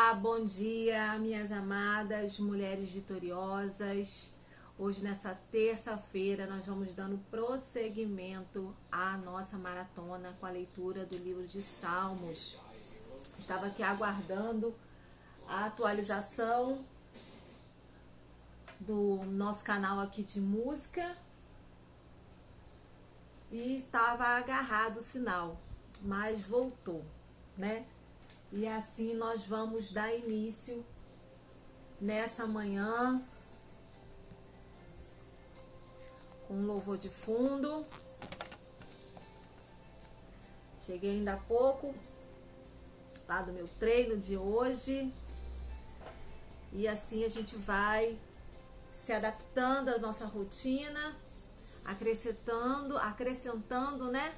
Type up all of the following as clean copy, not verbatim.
Olá, bom dia, minhas amadas mulheres vitoriosas. Hoje, nessa terça-feira, nós vamos dando prosseguimento à nossa maratona com a leitura do livro de Salmos. Estava aqui aguardando a atualização do nosso canal aqui de música e estava agarrado o sinal, mas voltou, né? E assim nós vamos dar início nessa manhã com um louvor de fundo. Cheguei ainda há pouco lá do meu treino de hoje. E assim a gente vai se adaptando à nossa rotina, acrescentando, né,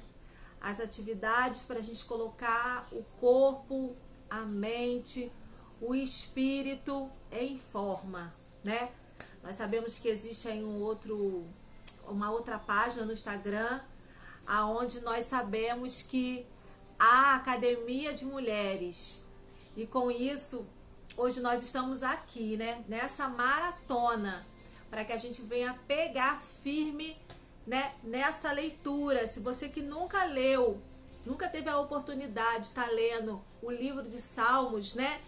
as atividades para a gente colocar o corpo, a mente, o espírito em forma, né? Nós sabemos que existe aí uma outra página no Instagram, aonde nós sabemos que há academia de mulheres. E com isso, hoje nós estamos aqui, né, nessa maratona, para que a gente venha pegar firme, né, nessa leitura. Se você que nunca leu, nunca teve a oportunidade de estar lendo o livro de Salmos, né,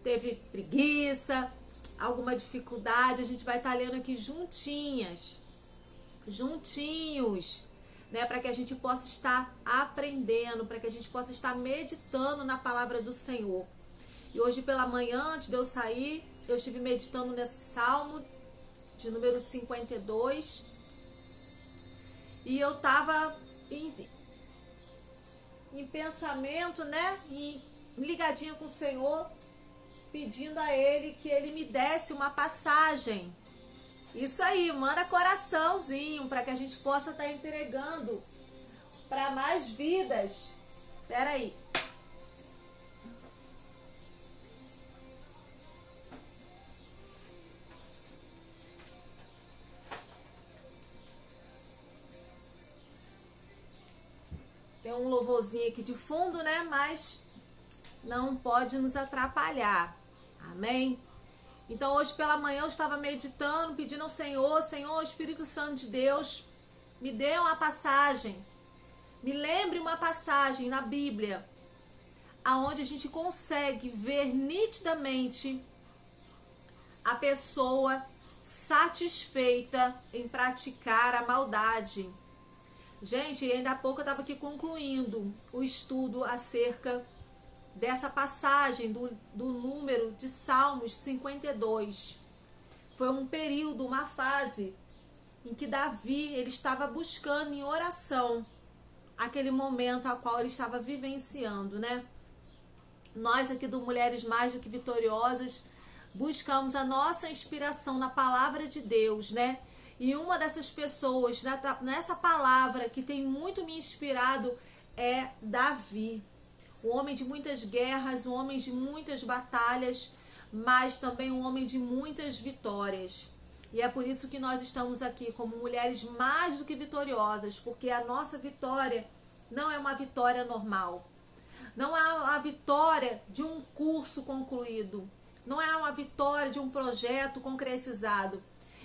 teve preguiça, alguma dificuldade, a gente vai estar lendo aqui juntinhos, né, para que a gente possa estar aprendendo, para que a gente possa estar meditando na palavra do Senhor. E hoje pela manhã, antes de eu sair, eu estive meditando nesse Salmo de número 52. E eu estava em pensamento, né? E ligadinha com o Senhor, pedindo a Ele que Ele me desse uma passagem. Isso aí, manda coraçãozinho para que a gente possa estar entregando para mais vidas. Espera aí. Tem um louvorzinho aqui de fundo, né? Mas não pode nos atrapalhar. Amém? Então, hoje pela manhã eu estava meditando, pedindo ao Senhor, Espírito Santo de Deus, me dê uma passagem. Me lembre uma passagem na Bíblia, aonde a gente consegue ver nitidamente a pessoa satisfeita em praticar a maldade. Gente, ainda há pouco eu estava aqui concluindo o estudo acerca dessa passagem do número de Salmos 52. Foi um período, uma fase em que Davi ele estava buscando em oração aquele momento a qual ele estava vivenciando, né? Nós aqui do Mulheres Mais do que Vitoriosas buscamos a nossa inspiração na palavra de Deus, né? E uma dessas pessoas, nessa palavra que tem muito me inspirado, é Davi. Um homem de muitas guerras, um homem de muitas batalhas, mas também um homem de muitas vitórias. E é por isso que nós estamos aqui como mulheres mais do que vitoriosas, porque a nossa vitória não é uma vitória normal. Não é a vitória de um curso concluído. Não é uma vitória de um projeto concretizado.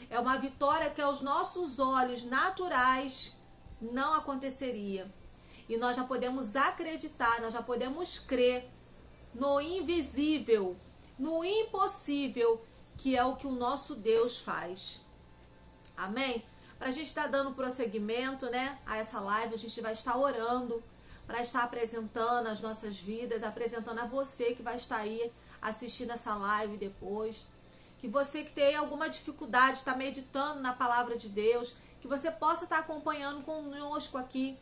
É uma vitória que aos nossos olhos naturais não aconteceria. E nós já podemos acreditar, nós já podemos crer no invisível, no impossível, que é o que o nosso Deus faz. Amém? Para a gente estar dando prosseguimento, né, a essa live, a gente vai estar orando para estar apresentando as nossas vidas, apresentando a você que vai estar aí assistindo essa live depois. Que você que tem alguma dificuldade, está meditando na palavra de Deus, que você possa estar acompanhando conosco aqui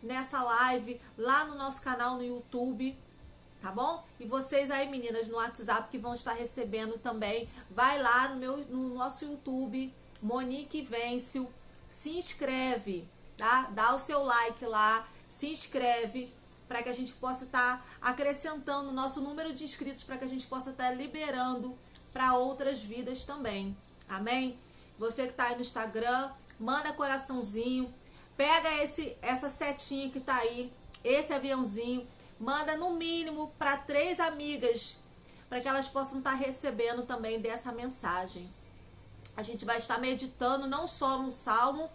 nessa live, lá no nosso canal no YouTube, tá bom? E vocês aí, meninas, no WhatsApp que vão estar recebendo também, vai lá no nosso YouTube, Monique Vêncio, se inscreve, tá? Dá o seu like lá, se inscreve, para que a gente possa estar acrescentando o nosso número de inscritos, para que a gente possa estar liberando para outras vidas também, amém? Você que está aí no Instagram, manda coraçãozinho, pega essa setinha que tá aí, esse aviãozinho, manda no mínimo para 3 amigas, para que elas possam estar recebendo também dessa mensagem. A gente vai estar meditando não só no Salmo,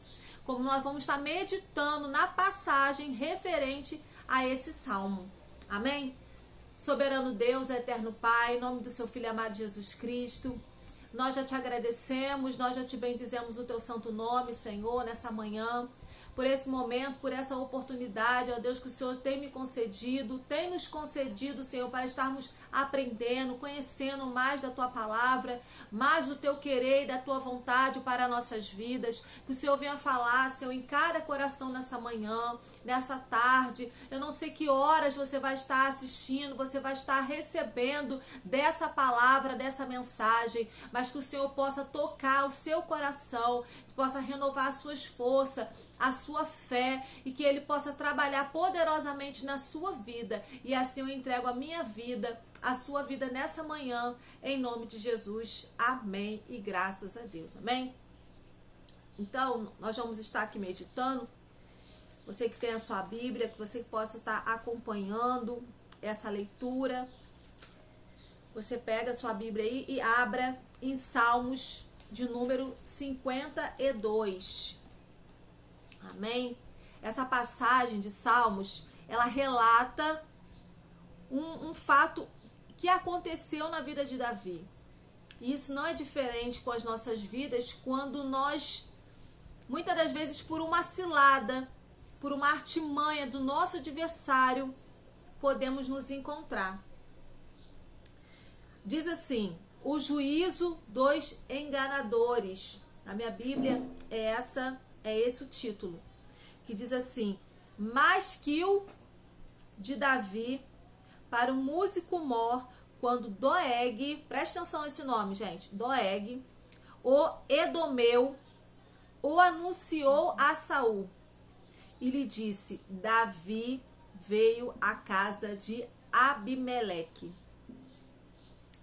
como nós vamos estar meditando na passagem referente a esse Salmo. Amém? Soberano Deus, eterno Pai, em nome do seu Filho amado Jesus Cristo, nós já te agradecemos, nós já te bendizemos o teu santo nome, Senhor, nessa manhã, por esse momento, por essa oportunidade, ó Deus, que o Senhor tem me concedido, tem nos concedido, Senhor, para estarmos aprendendo, conhecendo mais da tua palavra, mais do teu querer e da tua vontade para nossas vidas. Que o Senhor venha falar, Senhor, em cada coração nessa manhã, nessa tarde. Eu não sei que horas você vai estar assistindo, você vai estar recebendo dessa palavra, dessa mensagem, mas que o Senhor possa tocar o seu coração, que possa renovar as suas forças, a sua fé, e que Ele possa trabalhar poderosamente na sua vida. E assim eu entrego a minha vida, a sua vida nessa manhã, em nome de Jesus. Amém e graças a Deus. Amém? Então, nós vamos estar aqui meditando. Você que tem a sua Bíblia, que você possa estar acompanhando essa leitura. Você pega a sua Bíblia aí e abra em Salmos de número 52. Amém? Essa passagem de Salmos, ela relata um fato que aconteceu na vida de Davi. E isso não é diferente com as nossas vidas quando nós, muitas das vezes por uma cilada, por uma artimanha do nosso adversário, podemos nos encontrar. Diz assim: o juízo dos enganadores. Na minha Bíblia é esse o título, que diz assim: Masquil de Davi para o músico mor, quando Doeg, presta atenção nesse nome, gente, Doeg, o Edomeu, o anunciou a Saul e lhe disse: Davi veio à casa de Abimeleque.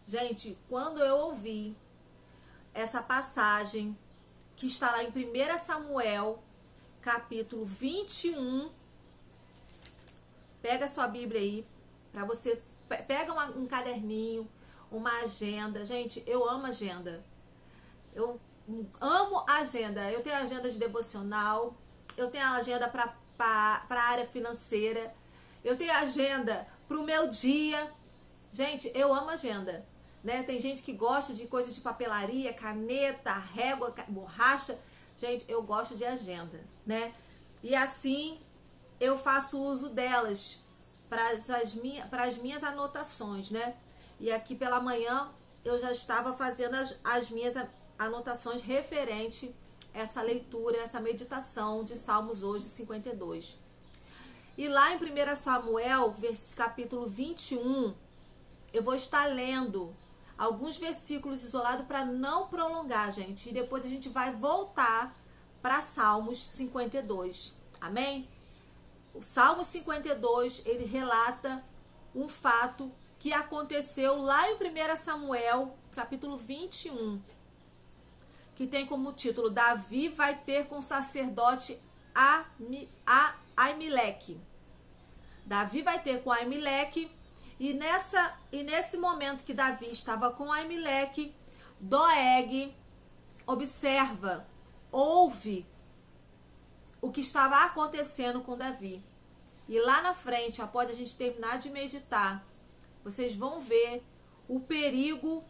Gente, quando eu ouvi essa passagem, que está lá em 1 Samuel, capítulo 21. Pega a sua Bíblia aí, para você, pega um caderninho, uma agenda. Gente, eu amo agenda. Eu amo agenda. Eu tenho agenda de devocional, eu tenho agenda para a área financeira, eu tenho agenda para o meu dia. Gente, eu amo agenda. Né? Tem gente que gosta de coisas de papelaria, caneta, régua, borracha. Gente, eu gosto de agenda, né? E assim eu faço uso delas para as minhas anotações, né? E aqui pela manhã eu já estava fazendo as minhas anotações referente a essa leitura, essa meditação de Salmos hoje 52. E lá em 1 Samuel, capítulo 21, eu vou estar lendo alguns versículos isolados para não prolongar, gente. E depois a gente vai voltar para Salmos 52. Amém? O Salmo 52, ele relata um fato que aconteceu lá em 1 Samuel, capítulo 21. Que tem como título: Davi vai ter com o sacerdote Aimeleque. Davi vai ter com Aimeleque. E nesse momento que Davi estava com Aimeleque, Doeg observa, ouve o que estava acontecendo com Davi. E lá na frente, após a gente terminar de meditar, vocês vão ver o perigo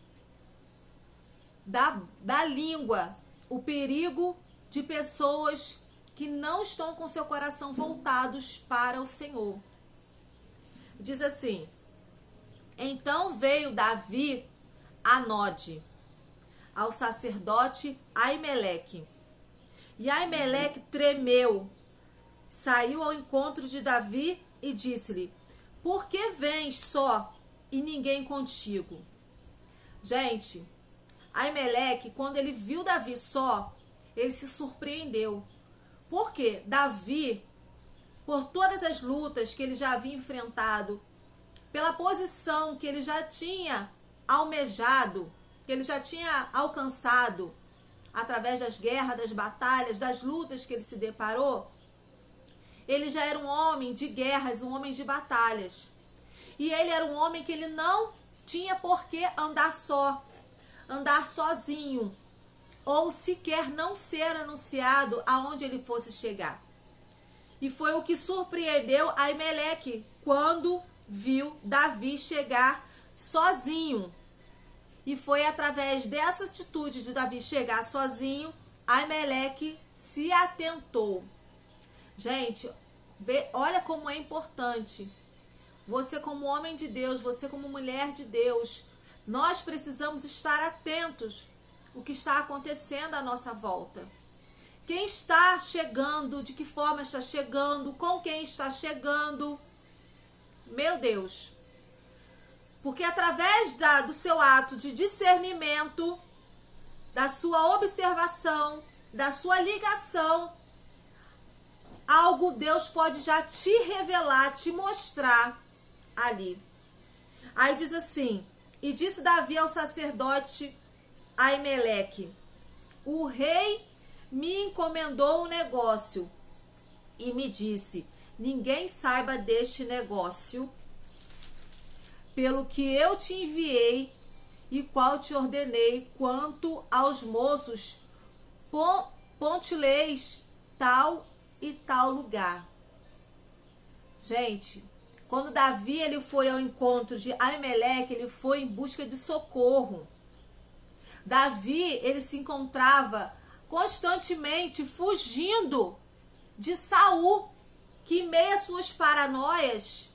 da língua, o perigo de pessoas que não estão com seu coração voltados para o Senhor. Diz assim: então veio Davi a Node, ao sacerdote Aimeleque. E Aimeleque tremeu, saiu ao encontro de Davi e disse-lhe: por que vens só e ninguém contigo? Gente, Aimeleque, quando ele viu Davi só, ele se surpreendeu. Porque Davi, por todas as lutas que ele já havia enfrentado, pela posição que ele já tinha almejado, que ele já tinha alcançado através das guerras, das batalhas, das lutas que ele se deparou, ele já era um homem de guerras, um homem de batalhas. E ele era um homem que ele não tinha por que andar só, andar sozinho, ou sequer não ser anunciado aonde ele fosse chegar. E foi o que surpreendeu Aimeleque quando viu Davi chegar sozinho. E foi através dessa atitude de Davi chegar sozinho, Aimeleque se atentou. Gente, olha como é importante. Você como homem de Deus, você como mulher de Deus, nós precisamos estar atentos ao que está acontecendo à nossa volta. Quem está chegando, de que forma está chegando, com quem está chegando. Meu Deus. Porque através do seu ato de discernimento, da sua observação, da sua ligação, algo Deus pode já te revelar, te mostrar ali. Aí diz assim: e disse Davi ao sacerdote Aimeleque: o rei me encomendou um negócio e me disse: ninguém saiba deste negócio, pelo que eu te enviei e qual te ordenei quanto aos moços, ponte-lhes tal e tal lugar. Gente, quando Davi ele foi ao encontro de Aimeleque, ele foi em busca de socorro. Davi, ele se encontrava constantemente fugindo de Saul, que em meio às suas paranoias,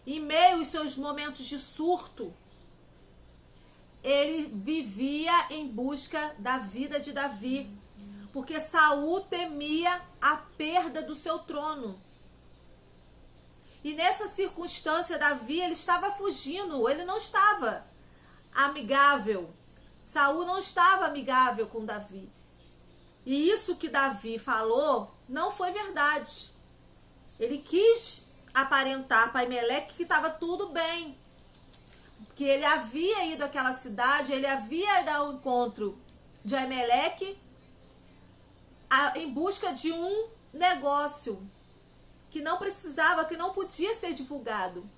em meio aos seus momentos de surto, ele vivia em busca da vida de Davi, porque Saul temia a perda do seu trono. E nessa circunstância, Davi, ele estava fugindo, ele não estava amigável. Saul não estava amigável com Davi. E isso que Davi falou não foi verdade. Ele quis aparentar para Aimeleque que estava tudo bem. Que ele havia ido àquela cidade, ele havia ido ao encontro de Aimeleque em busca de um negócio que não precisava, que não podia ser divulgado.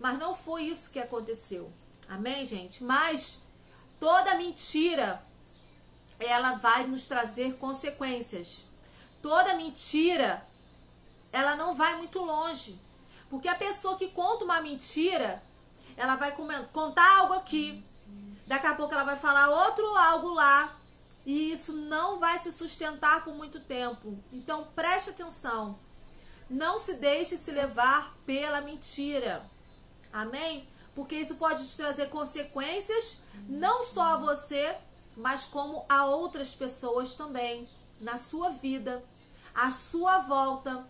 Mas não foi isso que aconteceu. Amém, gente? Mas toda mentira, ela vai nos trazer consequências. Toda mentira, ela não vai muito longe. Porque a pessoa que conta uma mentira, ela vai contar algo aqui, daqui a pouco ela vai falar outro algo lá, e isso não vai se sustentar por muito tempo. Então preste atenção, não se deixe se levar pela mentira, amém? Porque isso pode te trazer consequências, não só a você, mas como a outras pessoas também, na sua vida, à sua volta.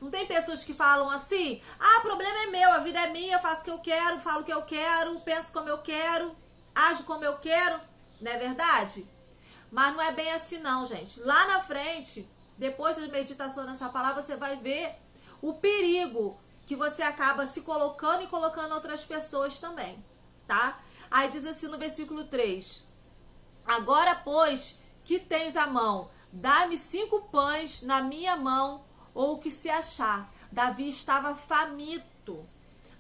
Não tem pessoas que falam assim: ah, o problema é meu, a vida é minha, eu faço o que eu quero, falo o que eu quero, penso como eu quero, ajo como eu quero. Não é verdade? Mas não é bem assim não, gente. Lá na frente, depois da meditação nessa palavra, você vai ver o perigo que você acaba se colocando e colocando outras pessoas também, tá? Aí diz assim no versículo 3: agora, pois, que tens à mão, dá-me 5 pães na minha mão, ou o que se achar. Davi estava faminto.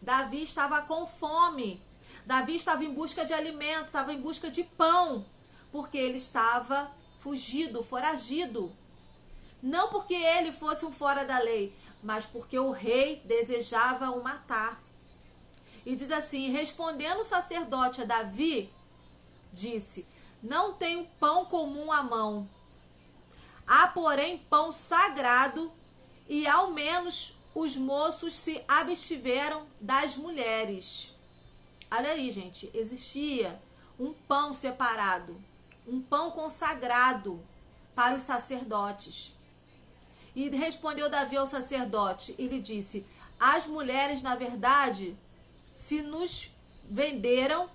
Davi estava com fome. Davi estava em busca de alimento, estava em busca de pão, porque ele estava fugido, foragido. Não porque ele fosse um fora da lei, mas porque o rei desejava o matar. E diz assim: respondendo o sacerdote a Davi, disse: não tenho pão comum à mão. Há, porém, pão sagrado, e ao menos os moços se abstiveram das mulheres. Olha aí, gente, existia um pão separado, um pão consagrado para os sacerdotes. E respondeu Davi ao sacerdote e lhe disse: as mulheres, na verdade, se nos venderam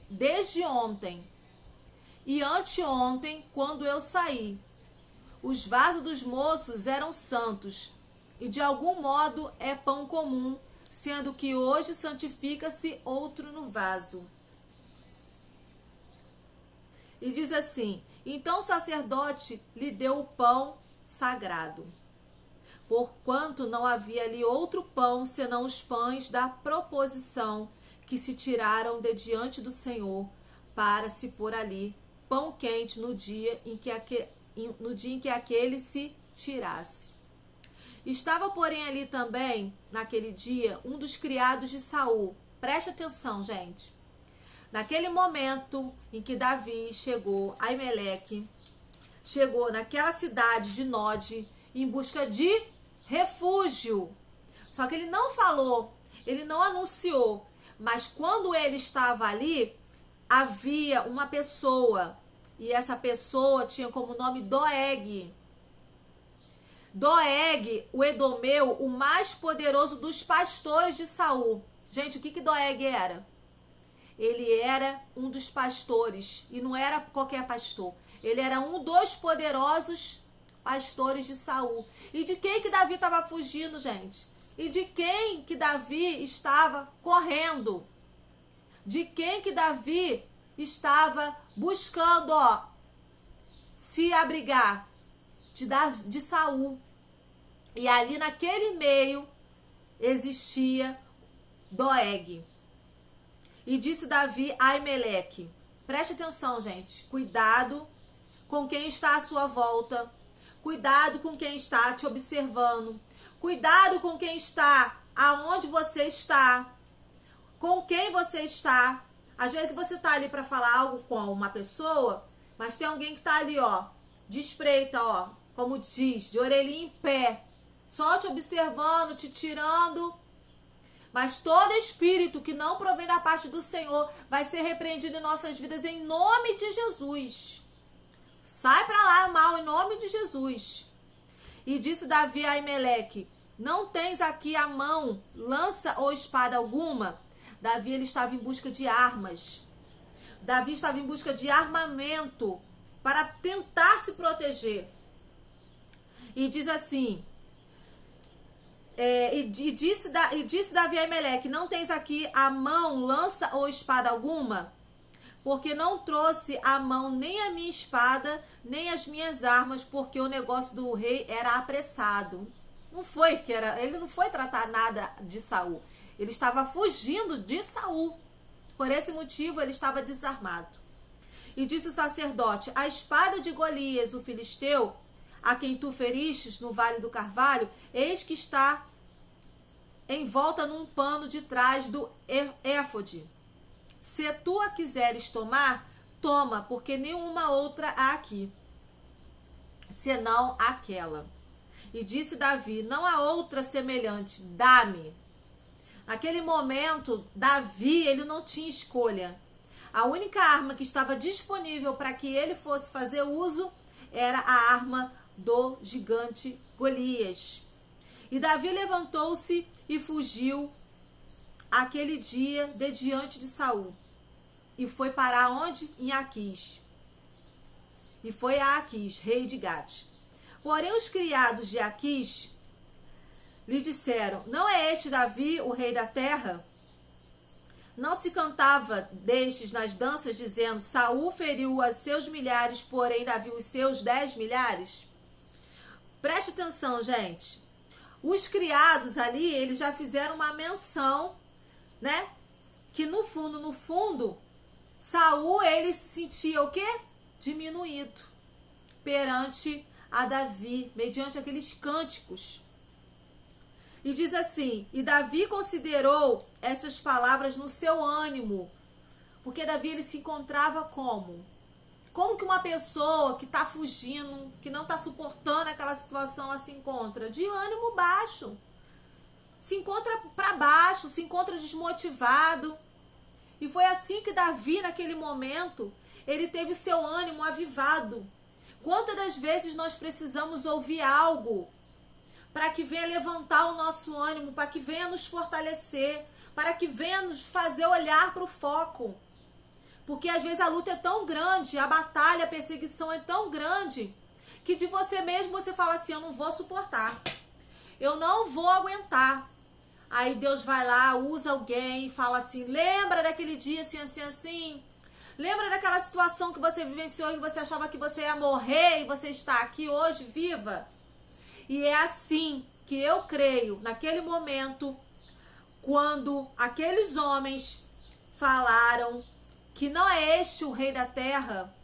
desde ontem e anteontem, quando eu saí. Os vasos dos moços eram santos, e de algum modo é pão comum, sendo que hoje santifica-se outro no vaso. E diz assim: então o sacerdote lhe deu o pão sagrado, porquanto não havia ali outro pão, senão os pães da proposição, que se tiraram de diante do Senhor para se pôr ali pão quente no dia em que aquele se tirasse. Estava, porém, ali também, naquele dia, um dos criados de Saul. Preste atenção, gente. Naquele momento em que Davi chegou, Aimeleque chegou naquela cidade de Nod em busca de refúgio. Só que ele não falou, ele não anunciou. Mas quando ele estava ali, havia uma pessoa. E essa pessoa tinha como nome Doeg. Doeg, o edomeu, o mais poderoso dos pastores de Saul. Gente, o que Doeg era? Ele era um dos pastores. E não era qualquer pastor. Ele era um dos poderosos pastores de Saul. E de quem que Davi estava fugindo, gente? E de quem que Davi estava correndo? De quem que Davi estava buscando, se abrigar? De Saul. E ali naquele meio existia Doeg. E disse Davi a Aimeleque: preste atenção, gente, cuidado com quem está à sua volta, cuidado com quem está te observando, cuidado com quem está aonde você está, com quem você está. Às vezes você está ali para falar algo com uma pessoa, mas tem alguém que está ali, de espreita, como diz, de orelhinha em pé, só te observando, te tirando. Mas todo espírito que não provém da parte do Senhor vai ser repreendido em nossas vidas em nome de Jesus. Sai para lá, mal, em nome de Jesus. E disse Davi a Aimeleque: não tens aqui à mão lança ou espada alguma? Davi, ele estava em busca de armas. Davi estava em busca de armamento para tentar se proteger. E diz assim, disse Davi a Aimeleque: não tens aqui à mão lança ou espada alguma? Porque não trouxe à mão nem a minha espada, nem as minhas armas, porque o negócio do rei era apressado. Ele não foi tratar nada de Saul. Ele estava fugindo de Saul. Por esse motivo, ele estava desarmado. E disse o sacerdote: a espada de Golias, o filisteu, a quem tu feristes no vale do Carvalho, eis que está envolta num pano de trás do éfode. Se tu a quiseres tomar, toma, porque nenhuma outra há aqui, senão aquela. E disse Davi: não há outra semelhante, dá-me. Naquele momento, Davi, ele não tinha escolha. A única arma que estava disponível para que ele fosse fazer uso era a arma do gigante Golias. E Davi levantou-se e fugiu aquele dia de diante de Saul. E foi para onde? Em Aquis. E foi a Aquis, rei de Gate. Porém, os criados de Aquis lhe disseram: não é este Davi, o rei da terra? Não se cantava destes nas danças, dizendo: Saul feriu a seus milhares, porém Davi os seus 10 milhares? Preste atenção, gente. Os criados ali, eles já fizeram uma menção, né? Que no fundo, Saul, ele se sentia o quê? Diminuído perante a Davi, mediante aqueles cânticos. E diz assim: e Davi considerou estas palavras no seu ânimo, porque Davi, ele se encontrava como? Como que uma pessoa que está fugindo, que não está suportando aquela situação, ela se encontra? De ânimo baixo. Se encontra para baixo, se encontra desmotivado. E foi assim que Davi, naquele momento, ele teve o seu ânimo avivado. Quantas das vezes nós precisamos ouvir algo para que venha levantar o nosso ânimo, para que venha nos fortalecer, para que venha nos fazer olhar para o foco. Porque às vezes a luta é tão grande, a batalha, a perseguição é tão grande, que de você mesmo você fala assim: eu não vou suportar, eu não vou aguentar. Aí Deus vai lá, usa alguém e fala assim: lembra daquele dia assim, assim, assim? Lembra daquela situação que você vivenciou e você achava que você ia morrer e você está aqui hoje viva? E é assim que eu creio, naquele momento, quando aqueles homens falaram que não é este o rei da terra,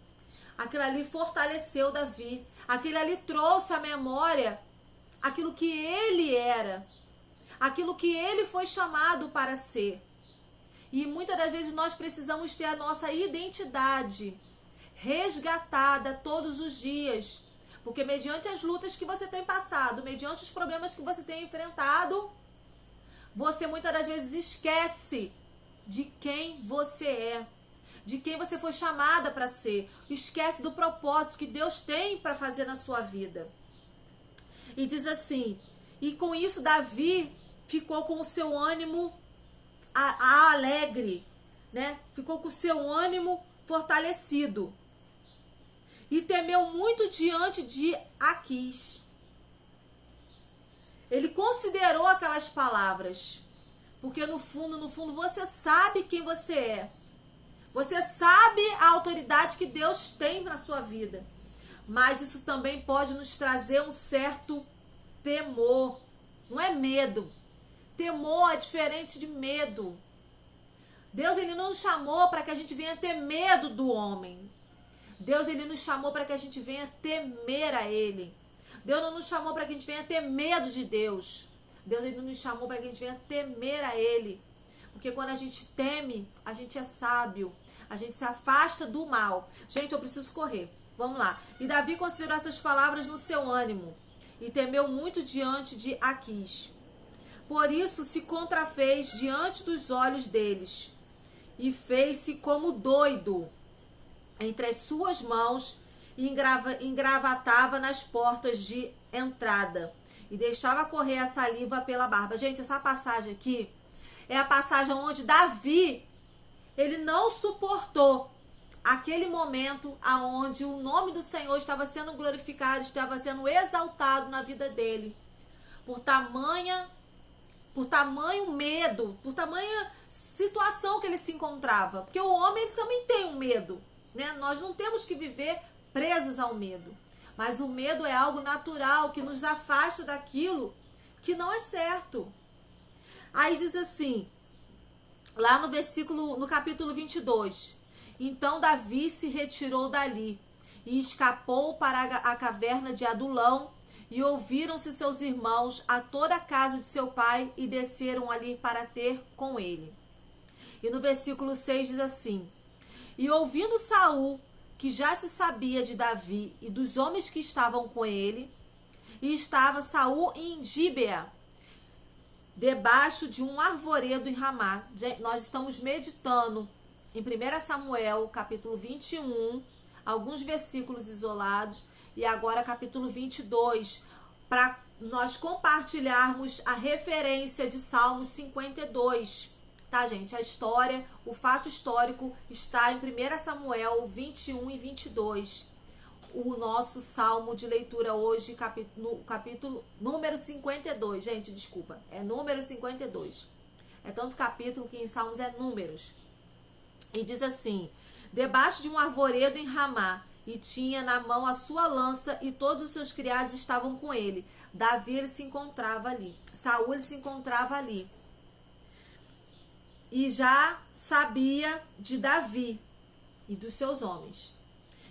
aquilo ali fortaleceu Davi. Aquilo ali trouxe à memória aquilo que ele era, aquilo que ele foi chamado para ser. E muitas das vezes nós precisamos ter a nossa identidade resgatada todos os dias. Porque mediante as lutas que você tem passado, mediante os problemas que você tem enfrentado, você muitas das vezes esquece de quem você é, de quem você foi chamada para ser. Esquece do propósito que Deus tem para fazer na sua vida. E diz assim, e com isso Davi ficou com o seu ânimo alegre, né? Ficou com o seu ânimo fortalecido. E temeu muito diante de Aquis. Ele considerou aquelas palavras. Porque no fundo você sabe quem você é. Você sabe a autoridade que Deus tem na sua vida. Mas isso também pode nos trazer um certo temor. Não é medo. Temor é diferente de medo. Deus, ele não nos chamou para que a gente venha ter medo do homem. Deus, ele nos chamou para que a gente venha temer a ele. Deus não nos chamou para que a gente venha ter medo de Deus. Deus, ele nos chamou para que a gente venha temer a ele. Porque quando a gente teme, a gente é sábio. A gente se afasta do mal. Gente, eu preciso correr. Vamos lá. E Davi considerou essas palavras no seu ânimo. E temeu muito diante de Aquis. Por isso se contrafez diante dos olhos deles. E fez-se como doido entre as suas mãos e engravatava nas portas de entrada e deixava correr a saliva pela barba. Gente, essa passagem aqui é a passagem onde Davi, ele não suportou aquele momento aonde o nome do Senhor estava sendo glorificado, estava sendo exaltado na vida dele, por tamanho medo, por tamanha situação que ele se encontrava, porque o homem, ele também tem um medo, né? Nós não temos que viver presos ao medo, mas o medo é algo natural que nos afasta daquilo que não é certo. Aí diz assim, lá no capítulo 22, então Davi se retirou dali e escapou para a caverna de Adulão, e ouviram-se seus irmãos a toda a casa de seu pai e desceram ali para ter com ele. E no versículo 6 diz assim, e ouvindo Saul, que já se sabia de Davi e dos homens que estavam com ele, e estava Saul em Gíbea, debaixo de um arvoredo em Ramá. Nós estamos meditando em 1 Samuel, capítulo 21, alguns versículos isolados, e agora capítulo 22, para nós compartilharmos a referência de Salmo 52. Tá, gente? A história, o fato histórico está em 1 Samuel 21 e 22. O nosso salmo de leitura hoje, capítulo número 52. Gente, desculpa, é número 52. É tanto capítulo que em Salmos é números. E diz assim, debaixo de um arvoredo em Ramá, e tinha na mão a sua lança, e todos os seus criados estavam com ele. Davi, ele se encontrava ali. Saul, ele se encontrava ali. E já sabia de Davi e dos seus homens.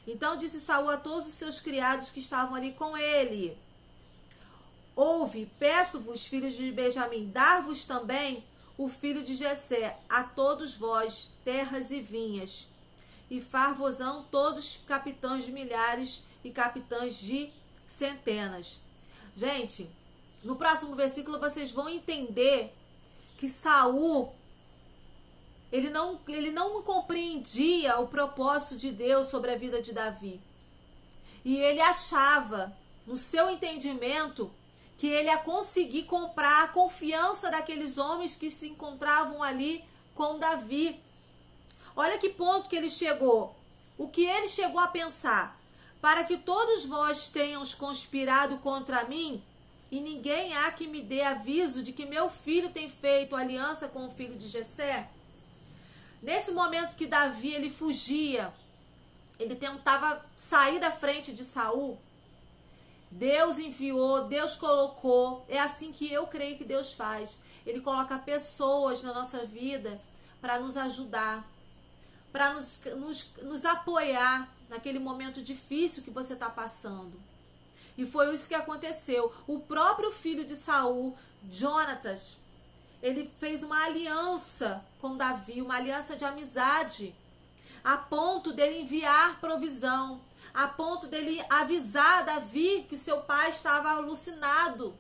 Então disse Saul a todos os seus criados que estavam ali com ele, ouve, peço-vos, filhos de Benjamim, dar-vos também o filho de Jessé, a todos vós, terras e vinhas, e far-vos-ão todos capitães de milhares e capitães de centenas. Gente, no próximo versículo vocês vão entender que Saul, ele não compreendia o propósito de Deus sobre a vida de Davi. E ele achava, no seu entendimento, que ele ia conseguir comprar a confiança daqueles homens que se encontravam ali com Davi. Olha que ponto que ele chegou. O que ele chegou a pensar. Para que todos vós tenham conspirado contra mim, e ninguém há que me dê aviso de que meu filho tem feito aliança com o filho de Jessé. Nesse momento que Davi, ele fugia, ele tentava sair da frente de Saul, Deus enviou, Deus colocou, é assim que eu creio que Deus faz. Ele coloca pessoas na nossa vida para nos ajudar, para nos apoiar naquele momento difícil que você está passando. E foi isso que aconteceu. O próprio filho de Saul, Jonatas, ele fez uma aliança com Davi, uma aliança de amizade, a ponto dele enviar provisão, a ponto dele avisar Davi que o seu pai estava alucinado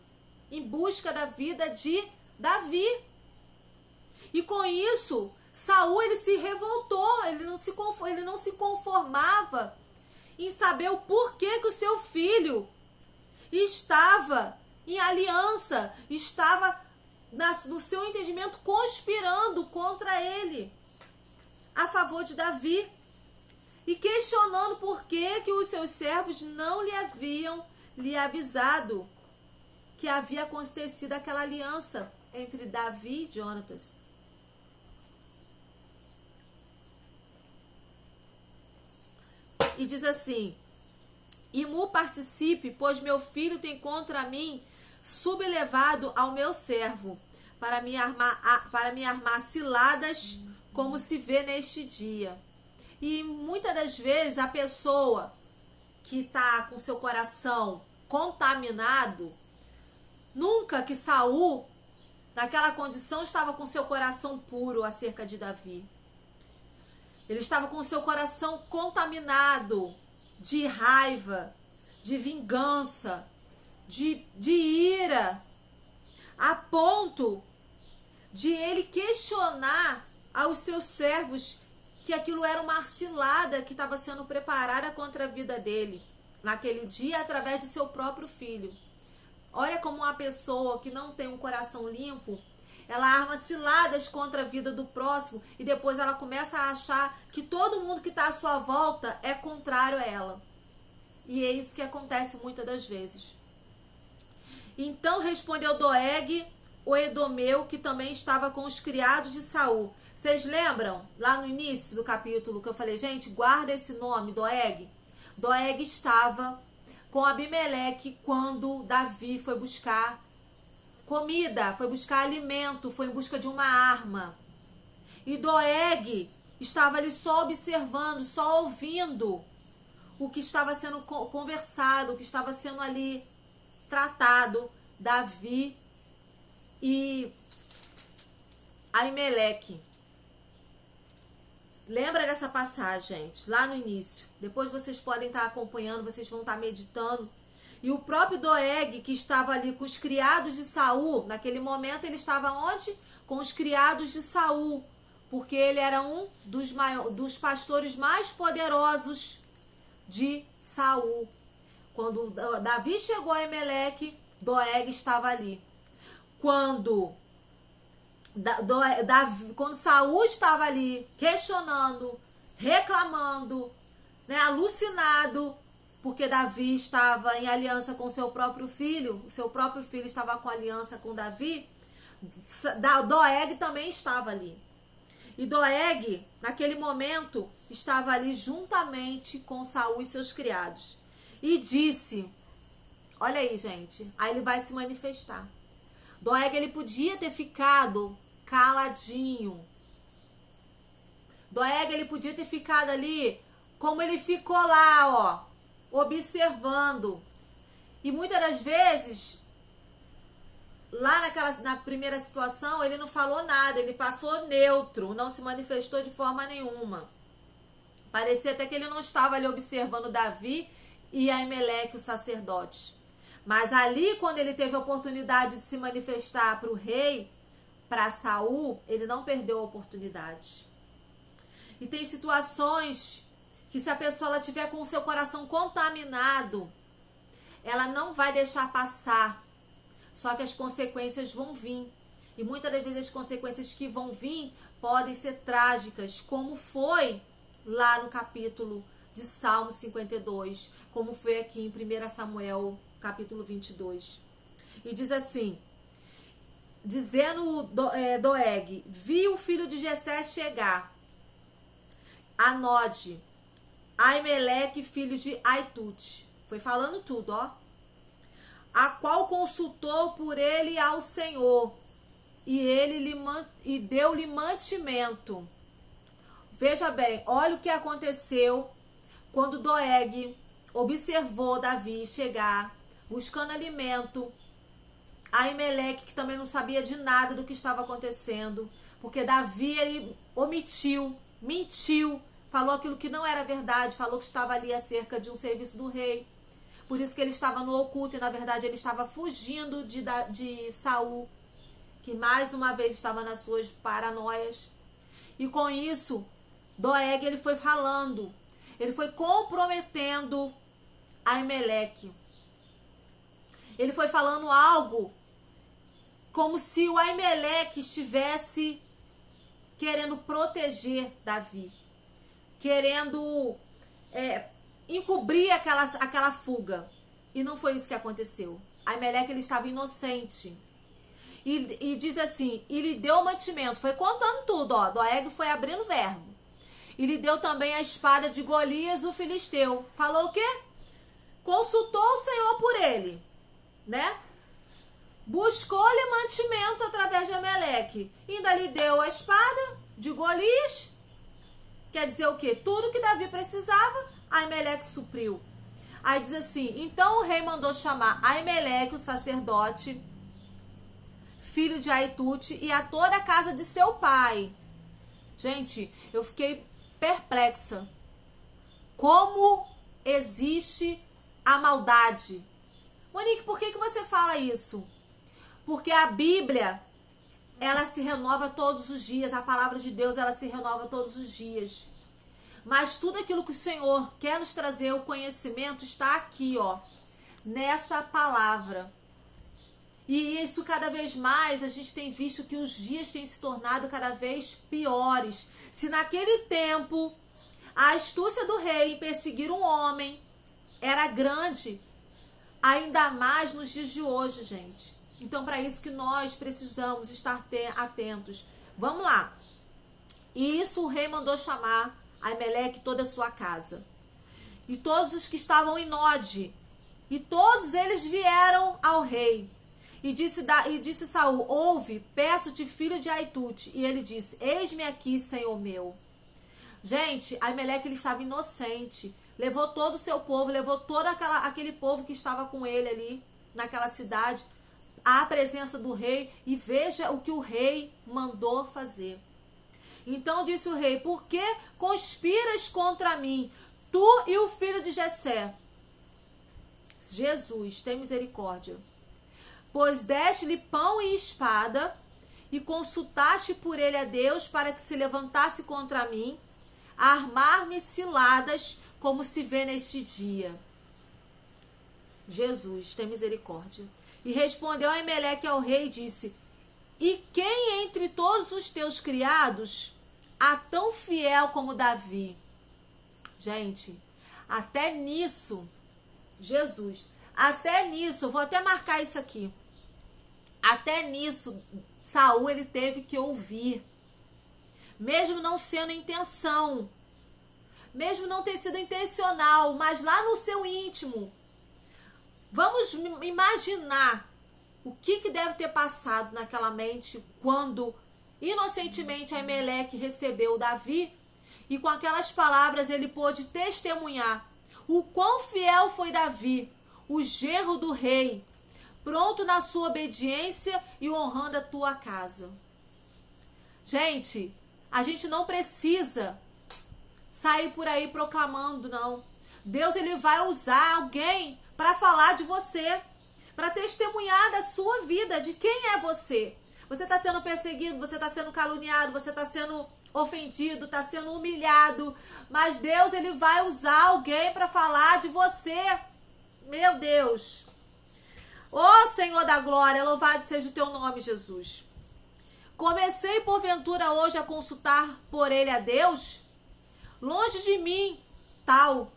em busca da vida de Davi. E com isso, Saul ele se revoltou, ele não se conformava em saber o porquê que o seu filho estava em aliança, estava no seu entendimento conspirando contra ele, a favor de Davi, e questionando por que os seus servos não lhe haviam avisado que havia acontecido aquela aliança entre Davi e Jonatas. E diz assim: e mu participe, pois meu filho tem contra mim sublevado ao meu servo, para me armar ciladas, como se vê neste dia. E muitas das vezes a pessoa que está com seu coração contaminado, nunca que Saul, naquela condição, estava com seu coração puro acerca de Davi. Ele estava com seu coração contaminado de raiva, de vingança, de ira, a ponto de ele questionar aos seus servos que aquilo era uma cilada que estava sendo preparada contra a vida dele, naquele dia, através do seu próprio filho. Olha como uma pessoa que não tem um coração limpo, ela arma ciladas contra a vida do próximo e depois ela começa a achar que todo mundo que está à sua volta é contrário a ela. E é isso que acontece muitas das vezes. Então respondeu Doeg, o Edomeu, que também estava com os criados de Saul. Vocês lembram, lá no início do capítulo, que eu falei, gente, guarda esse nome, Doeg? Doeg estava com Abimeleque quando Davi foi buscar comida, foi buscar alimento, foi em busca de uma arma. E Doeg estava ali só observando, só ouvindo o que estava sendo conversado, o que estava sendo ali tratado, Davi e Aimeleque. Lembra dessa passagem, gente, lá no início. Depois vocês podem estar acompanhando, vocês vão estar meditando. E o próprio Doeg, que estava ali com os criados de Saul, naquele momento ele estava onde? Com os criados de Saul, porque ele era um dos pastores mais poderosos de Saul. Quando Davi chegou a Eimeleque, Doeg estava ali. Quando Saul estava ali questionando, reclamando, né, alucinado, porque Davi estava em aliança com seu próprio filho, o seu próprio filho estava com aliança com Davi, Doeg também estava ali. E Doeg, naquele momento, estava ali juntamente com Saul e seus criados. E disse, olha aí, gente, aí ele vai se manifestar. Doeg, ele podia ter ficado caladinho. Doeg, ele podia ter ficado ali, como ele ficou lá, ó, observando. E muitas das vezes, lá na primeira situação, ele não falou nada, ele passou neutro, não se manifestou de forma nenhuma. Parecia até que ele não estava ali observando Davi e Aimeleque, o sacerdote. Mas ali, quando ele teve a oportunidade de se manifestar para o rei, para Saul, ele não perdeu a oportunidade. E tem situações que, se a pessoa ela tiver com o seu coração contaminado, ela não vai deixar passar. Só que as consequências vão vir. E muitas das vezes as consequências que vão vir podem ser trágicas, como foi lá no capítulo de Salmo 52, como foi aqui em 1 Samuel, capítulo 22. E diz assim, dizendo Doeg, vi o filho de Jessé chegar, Anode, Aimeleque, filho de Aitute. Foi falando tudo, ó. A qual consultou por ele ao Senhor. e deu-lhe mantimento. Veja bem, olha o que aconteceu quando Doeg observou Davi chegar, buscando alimento. Aimeleque, que também não sabia de nada do que estava acontecendo, porque Davi, ele omitiu, mentiu, falou aquilo que não era verdade, falou que estava ali acerca de um serviço do rei. Por isso que ele estava no oculto e, na verdade, ele estava fugindo de Saul, que mais uma vez estava nas suas paranoias. E com isso, Doeg, ele foi falando, ele foi comprometendo Aimeleque. Ele foi falando algo como se o Aimeleque estivesse querendo proteger Davi, querendo encobrir aquela fuga. E não foi isso que aconteceu. Aimeleque, ele estava inocente. E diz assim, e lhe deu mantimento. Foi contando tudo, ó. Doeg foi abrindo o verbo. E lhe deu também a espada de Golias, o filisteu. Falou o quê? Consultou o Senhor por ele, né? Buscou-lhe mantimento através de Ameleque. Ainda lhe deu a espada de Golias. Quer dizer o quê? Tudo que Davi precisava, Aimeleque supriu. Aí diz assim, então o rei mandou chamar Aimeleque, o sacerdote, filho de Aitute, e a toda a casa de seu pai. Gente, eu fiquei perplexa. Como existe a maldade? Monique, por que você fala isso? Porque a Bíblia, ela se renova todos os dias. A palavra de Deus, ela se renova todos os dias. Mas tudo aquilo que o Senhor quer nos trazer, o conhecimento, está aqui, ó, nessa palavra. E isso cada vez mais, a gente tem visto que os dias têm se tornado cada vez piores. Se naquele tempo a astúcia do rei em perseguir um homem era grande, ainda mais nos dias de hoje, gente. Então, para isso que nós precisamos estar atentos. Vamos lá. E isso o rei mandou chamar Aimeleque e toda a sua casa. E todos os que estavam em Node. E todos eles vieram ao rei. E disse Saul, ouve, peço-te, filho de Aitute. E ele disse, eis-me aqui, senhor meu. Gente, Aimeleque, ele estava inocente. Levou todo o seu povo, levou todo aquele povo que estava com ele ali, naquela cidade, à presença do rei. E veja o que o rei mandou fazer. Então disse o rei, por que conspiras contra mim, tu e o filho de Jessé? Jesus, tem misericórdia. Pois deste-lhe pão e espada, e consultaste por ele a Deus para que se levantasse contra mim, a armar-me ciladas, como se vê neste dia. Jesus, tem misericórdia. E respondeu Aimeleque ao rei e disse, e quem entre todos os teus criados há tão fiel como Davi? Gente, até nisso, Jesus, até nisso, eu vou até marcar isso aqui. Até nisso, Saul, ele teve que ouvir. Mesmo não sendo intenção. Mesmo não ter sido intencional, mas lá no seu íntimo. Vamos imaginar o que deve ter passado naquela mente quando inocentemente Aimeleque recebeu Davi e com aquelas palavras ele pôde testemunhar o quão fiel foi Davi, o genro do rei, pronto na sua obediência e honrando a tua casa. Gente, a gente não precisa sair por aí proclamando, não. Deus, ele vai usar alguém para falar de você, para testemunhar da sua vida, de quem é você. Você está sendo perseguido, você está sendo caluniado, você está sendo ofendido, está sendo humilhado, mas Deus, ele vai usar alguém para falar de você. Meu Deus. Ó Senhor da glória, louvado seja o teu nome, Jesus. Comecei porventura hoje a consultar por ele a Deus? Longe de mim, tal.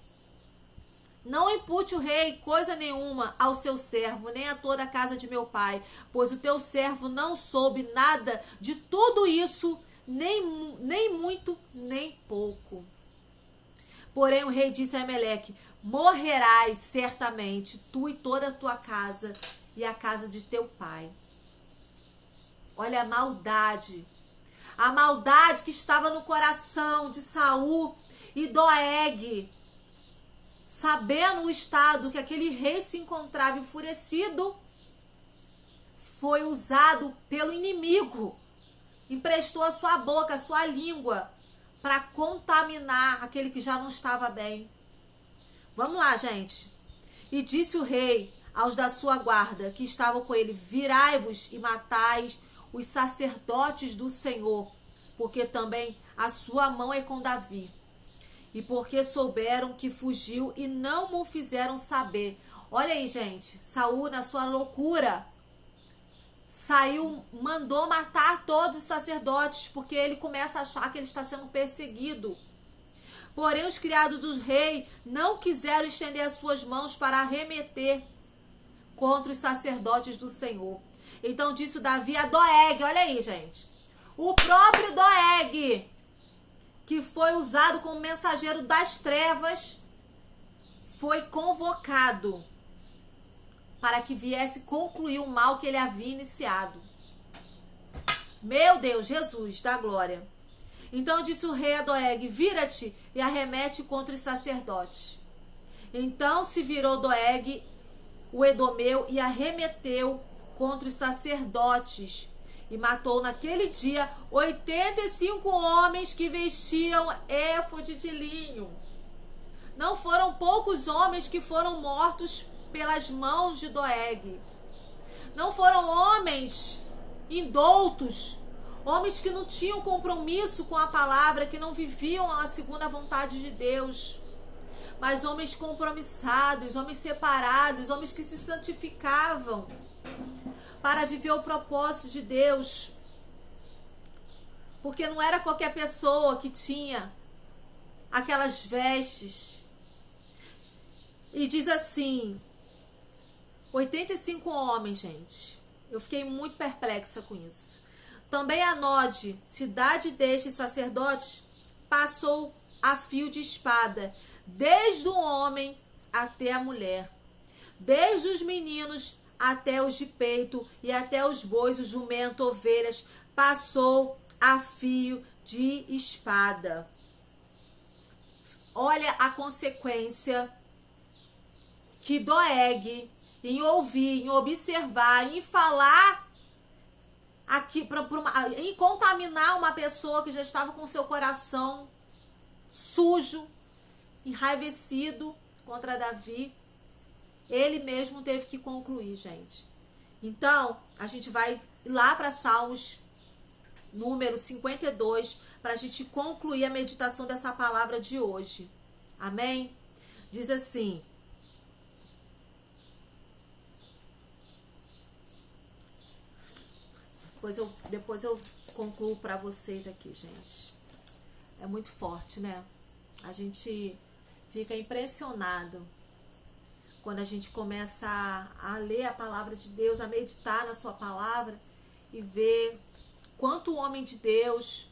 Não impute o rei coisa nenhuma ao seu servo, nem a toda a casa de meu pai, pois o teu servo não soube nada de tudo isso, nem muito, nem pouco. Porém o rei disse a Aimeleque, morrerás certamente, tu e toda a tua casa, e a casa de teu pai. Olha a maldade. A maldade que estava no coração de Saul e Doeg, sabendo o estado que aquele rei se encontrava enfurecido, foi usado pelo inimigo. Emprestou a sua boca, a sua língua, para contaminar aquele que já não estava bem. Vamos lá, gente. E disse o rei aos da sua guarda que estavam com ele: virai-vos e matais os sacerdotes do Senhor, porque também a sua mão é com Davi. E porque souberam que fugiu e não me fizeram saber. Olha aí, gente. Saul, na sua loucura, saiu, mandou matar todos os sacerdotes, porque ele começa a achar que ele está sendo perseguido. Porém, os criados do rei não quiseram estender as suas mãos para arremeter contra os sacerdotes do Senhor. Então disse Davi a Doeg, olha aí, gente. O próprio Doeg, que foi usado como mensageiro das trevas, foi convocado para que viesse concluir o mal que ele havia iniciado. Meu Deus, Jesus da glória. Então disse o rei a Doeg: vira-te e arremete contra os sacerdotes. Então se virou Doeg, o edomeu, e arremeteu contra os sacerdotes, e matou naquele dia 85 homens que vestiam éfode de linho. Não foram poucos homens que foram mortos pelas mãos de Doeg. Não foram homens indoutos, homens que não tinham compromisso com a palavra, que não viviam a segunda vontade de Deus, mas homens compromissados, homens separados, homens que se santificavam para viver o propósito de Deus. Porque não era qualquer pessoa que tinha aquelas vestes. E diz assim, 85 homens, gente. Eu fiquei muito perplexa com isso. Também a Nod, cidade destes sacerdotes, passou a fio de espada, desde o homem até a mulher, desde os meninos até os de peito, e até os bois, o jumento, ovelhas, passou a fio de espada. Olha a consequência que Doeg, em ouvir, em observar, em falar aqui, em contaminar uma pessoa que já estava com seu coração sujo, enraivecido contra Davi, ele mesmo teve que concluir, gente. Então, a gente vai lá para Salmos número 52, para a gente concluir a meditação dessa palavra de hoje. Amém? Diz assim: depois eu concluo para vocês aqui, gente. É muito forte, né? A gente fica impressionado quando a gente começa a ler a palavra de Deus, a meditar na sua palavra e ver quanto o homem de Deus,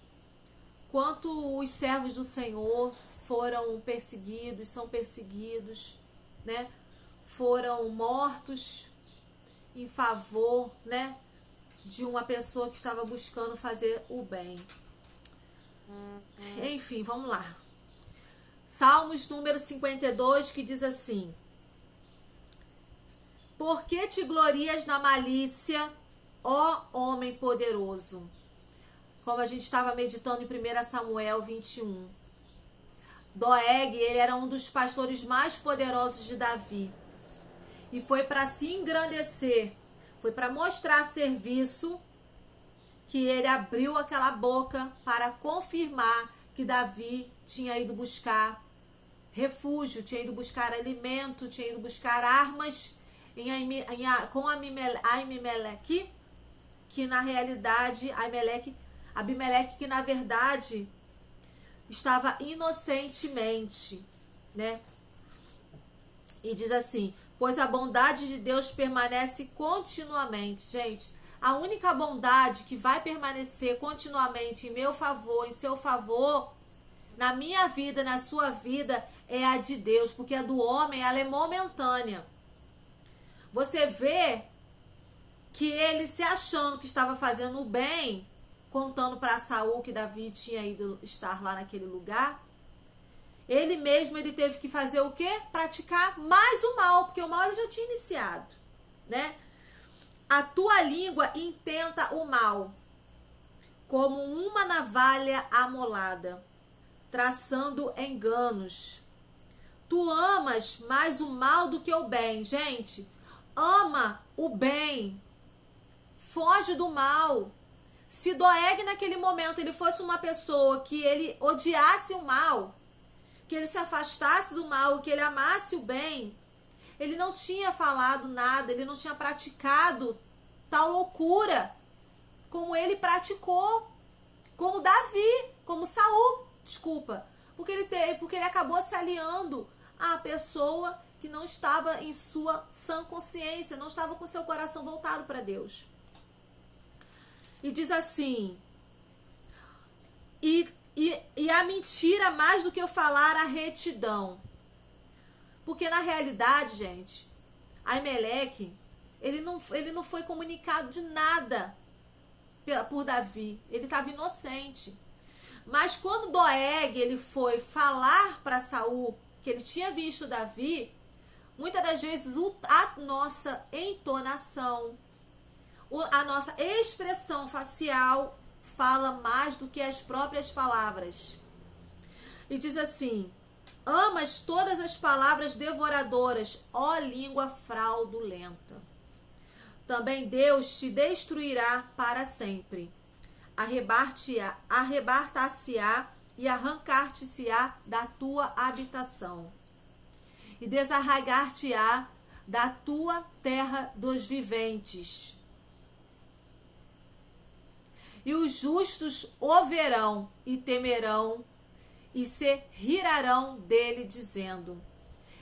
quanto os servos do Senhor foram perseguidos, são perseguidos, né? Foram mortos em favor, né, de uma pessoa que estava buscando fazer o bem. Enfim, vamos lá. Salmos número 52, que diz assim: por que te glorias na malícia, ó homem poderoso? Como a gente estava meditando em 1 Samuel 21. Doeg, ele era um dos pastores mais poderosos de Davi. E foi para se engrandecer, foi para mostrar serviço, que ele abriu aquela boca para confirmar que Davi tinha ido buscar refúgio, tinha ido buscar alimento, tinha ido buscar armas com Abimeleque, que na realidade, Abimeleque, que na verdade estava inocentemente, né? E diz assim: pois a bondade de Deus permanece continuamente. Gente, a única bondade que vai permanecer continuamente em meu favor, em seu favor, na minha vida, na sua vida, é a de Deus, porque a do homem, ela é momentânea. Você vê que ele, se achando que estava fazendo o bem, contando para Saul que Davi tinha ido estar lá naquele lugar, ele mesmo ele teve que fazer o quê? Praticar mais o mal, porque o mal ele já tinha iniciado, né? A tua língua intenta o mal, como uma navalha amolada, traçando enganos. Tu amas mais o mal do que o bem. Gente, ama o bem. Foge do mal. Se Doeg naquele momento ele fosse uma pessoa que ele odiasse o mal, que ele se afastasse do mal, que ele amasse o bem, ele não tinha falado nada, ele não tinha praticado tal loucura como ele praticou, como Davi, como Saul, desculpa, porque ele acabou se aliando à pessoa que não estava em sua sã consciência, não estava com seu coração voltado para Deus. E diz assim, e a mentira mais do que eu falar a retidão. Porque na realidade, gente, Aimeleque, ele não foi comunicado de nada por Davi. Ele estava inocente. Mas quando Doeg ele foi falar para Saul que ele tinha visto Davi, muitas das vezes a nossa entonação, a nossa expressão facial fala mais do que as próprias palavras. E diz assim: amas todas as palavras devoradoras, ó língua fraudulenta. Também Deus te destruirá para sempre. Arrebatar-se-á e arrancar-te-se-á da tua habitação. E desarraigar-te-á da tua terra dos viventes. E os justos o verão e temerão e se rirarão dele, dizendo: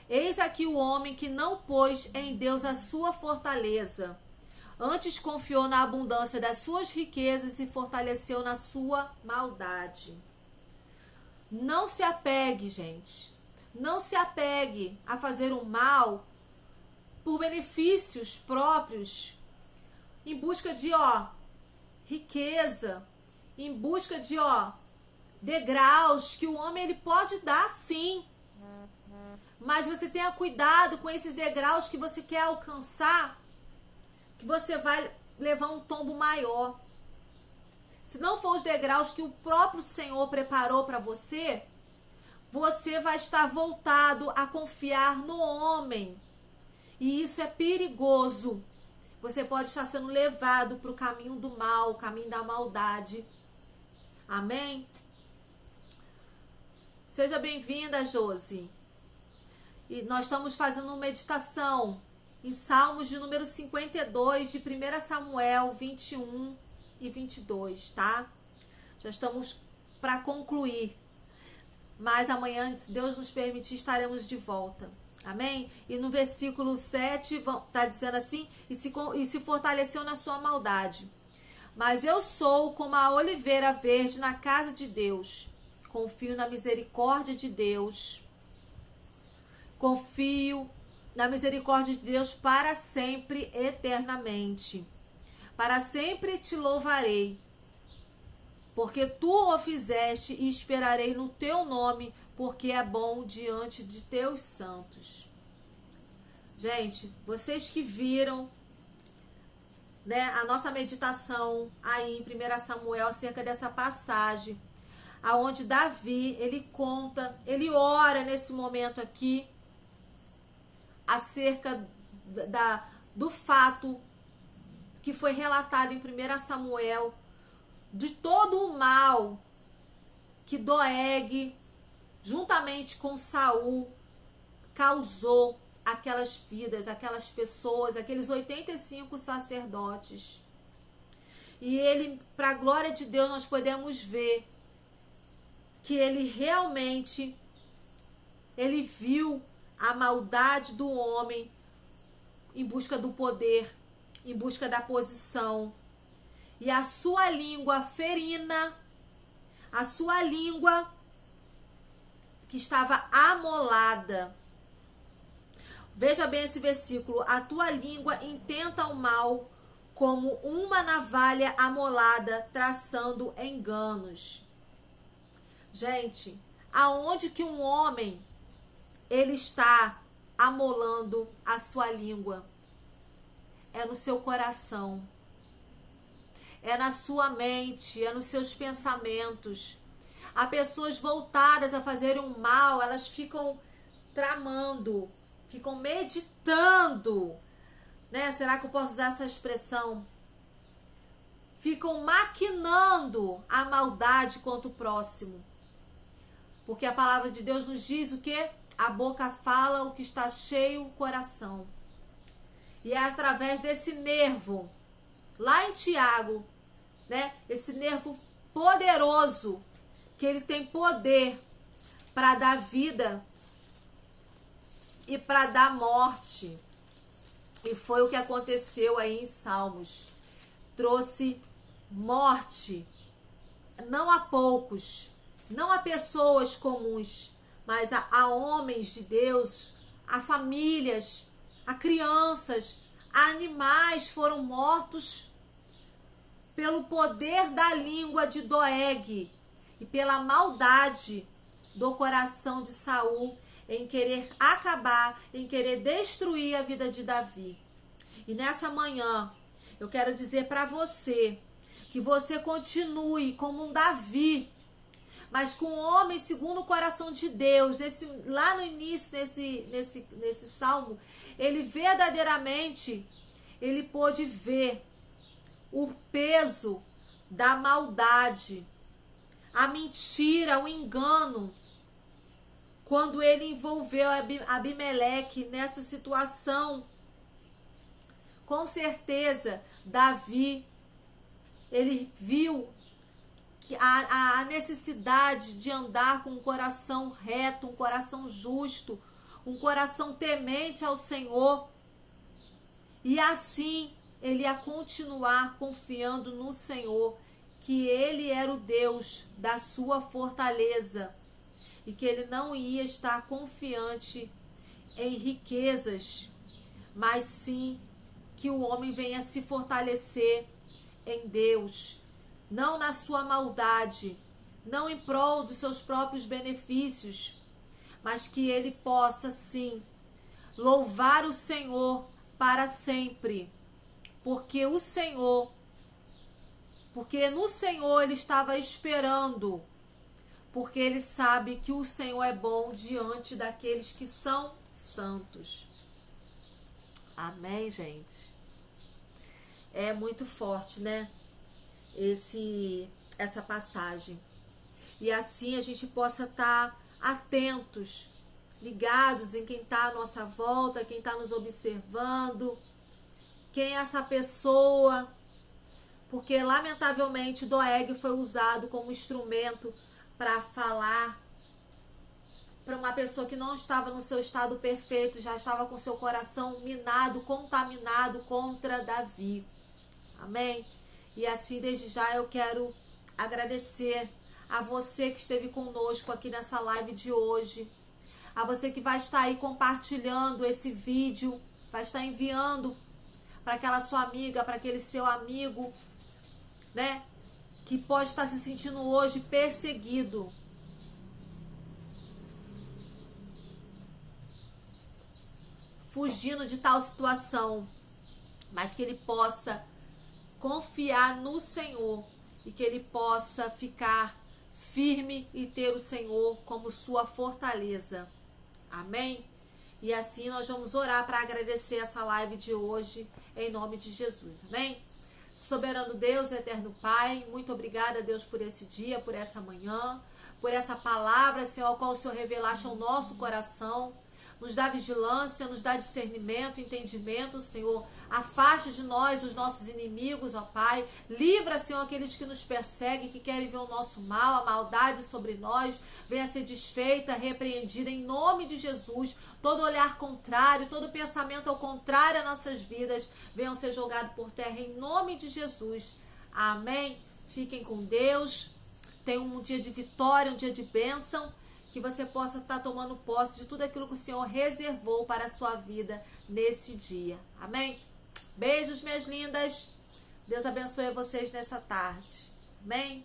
eis aqui o homem que não pôs em Deus a sua fortaleza, antes confiou na abundância das suas riquezas e fortaleceu na sua maldade. Não se apegue, gente. Não se apegue a fazer o mal por benefícios próprios, em busca de, riqueza, em busca de, degraus que o homem ele pode dar, sim. Mas você tenha cuidado com esses degraus que você quer alcançar, que você vai levar um tombo maior. Se não for os degraus que o próprio Senhor preparou para você, você vai estar voltado a confiar no homem. E isso é perigoso. Você pode estar sendo levado para o caminho do mal, o caminho da maldade. Amém? Seja bem-vinda, Josi. E nós estamos fazendo uma meditação em Salmos de número 52, de 1 Samuel 21 e 22, tá? Já estamos para concluir. Mas amanhã, se Deus nos permitir, estaremos de volta. Amém? E no versículo 7 está dizendo assim: e se fortaleceu na sua maldade. Mas eu sou como a oliveira verde na casa de Deus. Confio na misericórdia de Deus. Confio na misericórdia de Deus para sempre, eternamente. Para sempre te louvarei, porque tu o fizeste, e esperarei no teu nome, porque é bom diante de teus santos. Gente, vocês que viram, né, a nossa meditação aí em 1 Samuel acerca dessa passagem, aonde Davi, ele conta, ele ora nesse momento aqui, acerca do fato que foi relatado em 1 Samuel, de todo o mal que Doeg, juntamente com Saul, causou aquelas vidas, aquelas pessoas, aqueles 85 sacerdotes. E ele, para a glória de Deus, nós podemos ver que ele realmente, ele viu a maldade do homem em busca do poder, em busca da posição. E a sua língua ferina, a sua língua que estava amolada. Veja bem esse versículo: a tua língua intenta o mal como uma navalha amolada, traçando enganos. Gente, aonde que um homem ele está amolando a sua língua? É no seu coração, é na sua mente, é nos seus pensamentos. Há pessoas voltadas a fazerem um mal, elas ficam tramando, ficam meditando, né? Será que eu posso usar essa expressão? Ficam maquinando a maldade contra o próximo. Porque a palavra de Deus nos diz o quê? A boca fala o que está cheio o coração. E é através desse nervo, lá em Tiago, né? Esse nervo poderoso, que ele tem poder para dar vida e para dar morte. E foi o que aconteceu aí em Salmos. Trouxe morte, não a poucos, não a pessoas comuns, mas a homens de Deus, a famílias, a crianças, a animais foram mortos pelo poder da língua de Doeg e pela maldade do coração de Saul em querer acabar, em querer destruir a vida de Davi. E nessa manhã, eu quero dizer para você que você continue como um Davi, mas com um homem segundo o coração de Deus. Lá no início, nesse salmo, ele verdadeiramente, ele pôde ver o peso da maldade, a mentira, o engano, quando ele envolveu Abimeleque nessa situação. Com certeza, Davi, ele viu que a necessidade de andar com um coração reto, um coração justo, um coração temente ao Senhor. E assim, ele ia continuar confiando no Senhor, que ele era o Deus da sua fortaleza e que ele não ia estar confiante em riquezas, mas sim que o homem venha se fortalecer em Deus, não na sua maldade, não em prol dos seus próprios benefícios, mas que ele possa sim louvar o Senhor para sempre, porque no Senhor ele estava esperando, porque ele sabe que o Senhor é bom diante daqueles que são santos. Amém, gente? É muito forte, né? Essa passagem. E assim a gente possa estar atentos, ligados em quem está à nossa volta, quem está nos observando, quem é essa pessoa. Porque, lamentavelmente, Doeg foi usado como instrumento para falar para uma pessoa que não estava no seu estado perfeito, já estava com seu coração minado, contaminado contra Davi. Amém? E assim, desde já, eu quero agradecer a você que esteve conosco aqui nessa live de hoje, a você que vai estar aí compartilhando esse vídeo, vai estar enviando para aquela sua amiga, para aquele seu amigo, né, que pode estar se sentindo hoje perseguido. Fugindo de tal situação, mas que ele possa confiar no Senhor e que ele possa ficar firme e ter o Senhor como sua fortaleza. Amém? E assim nós vamos orar para agradecer essa live de hoje, em nome de Jesus. Amém? Soberano Deus, eterno Pai, muito obrigada, Deus, por esse dia, por essa manhã, por essa palavra, Senhor, ao qual o Senhor revelaste ao nosso coração. Nos dá vigilância, nos dá discernimento, entendimento, Senhor. Afaste de nós os nossos inimigos, ó Pai. Livra, Senhor, aqueles que nos perseguem, que querem ver o nosso mal, a maldade sobre nós. Venha ser desfeita, repreendida em nome de Jesus. Todo olhar contrário, todo pensamento ao contrário às nossas vidas, venham ser jogados por terra em nome de Jesus. Amém. Fiquem com Deus. Tenham um dia de vitória, um dia de bênção. Que você possa estar tomando posse de tudo aquilo que o Senhor reservou para a sua vida nesse dia. Amém? Beijos, minhas lindas. Deus abençoe vocês nessa tarde. Amém?